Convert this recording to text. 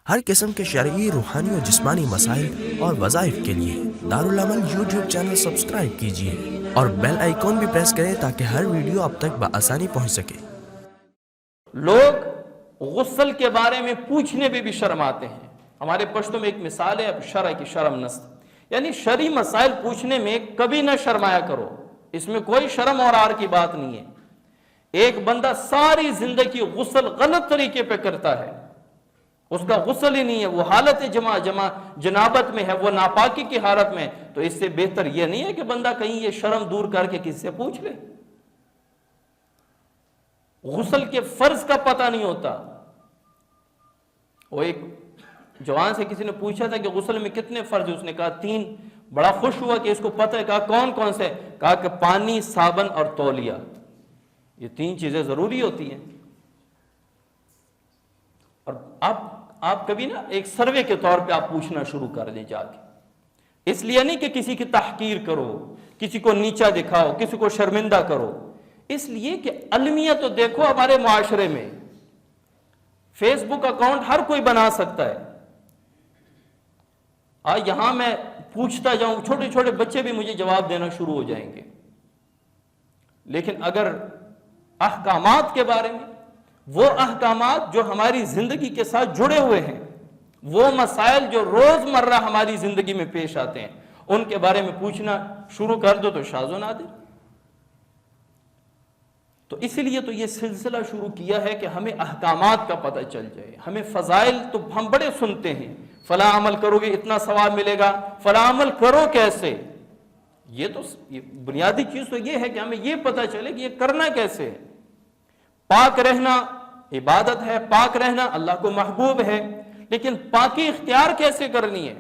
ہر قسم کے شرعی، روحانی اور جسمانی مسائل اور وظائف کے لیے دارالعمل یوٹیوب چینل سبسکرائب کیجیے اور بیل آئیکن بھی پریس کریں تاکہ ہر ویڈیو اب تک بآسانی پہنچ سکے۔ لوگ غسل کے بارے میں پوچھنے پہ بھی شرماتے ہیں۔ ہمارے پشتوں میں ایک مثال ہے، اب شرع کی شرم نست، یعنی شرعی مسائل پوچھنے میں کبھی نہ شرمایا کرو، اس میں کوئی شرم اور عار کی بات نہیں ہے۔ ایک بندہ ساری زندگی غسل غلط طریقے پہ کرتا ہے، اس کا غسل ہی نہیں ہے، وہ حالت جنابت میں ہے، وہ ناپاکی کی حالت میں، تو اس سے بہتر یہ نہیں ہے کہ بندہ کہیں یہ شرم دور کر کے کسی سے پوچھ لے۔ غسل کے فرض کا پتہ نہیں ہوتا۔ وہ ایک جوان سے کسی نے پوچھا تھا کہ غسل میں کتنے فرض، اس نے کہا 3۔ بڑا خوش ہوا کہ اس کو پتہ ہے، کہا کون کون سے؟ کہا کہ پانی، صابن اور تولیہ، یہ 3 چیزیں ضروری ہوتی ہیں۔ اور آپ کبھی نا ایک سروے کے طور پہ آپ پوچھنا شروع کر دیں جا کے، اس لیے نہیں کہ کسی کی تحقیر کرو، کسی کو نیچا دکھاؤ، کسی کو شرمندہ کرو، اس لیے کہ المیت تو دیکھو ہمارے معاشرے میں فیس بک اکاؤنٹ ہر کوئی بنا سکتا ہے۔ یہاں میں پوچھتا جاؤں، چھوٹے چھوٹے بچے بھی مجھے جواب دینا شروع ہو جائیں گے، لیکن اگر احکامات کے بارے میں، وہ احکامات جو ہماری زندگی کے ساتھ جڑے ہوئے ہیں، وہ مسائل جو روز مرہ ہماری زندگی میں پیش آتے ہیں، ان کے بارے میں پوچھنا شروع کر دو تو شاذ و نادر۔ تو اس لیے تو یہ سلسلہ شروع کیا ہے کہ ہمیں احکامات کا پتہ چل جائے۔ ہمیں فضائل تو ہم بڑے سنتے ہیں، فلاں عمل کرو گے اتنا ثواب ملے گا، فلاں عمل کرو کیسے؟ یہ تو بنیادی چیز تو یہ ہے کہ ہمیں یہ پتہ چلے کہ یہ کرنا کیسے ہے۔ پاک رہنا عبادت ہے، پاک رہنا اللہ کو محبوب ہے، لیکن پاکی اختیار کیسے کرنی ہے؟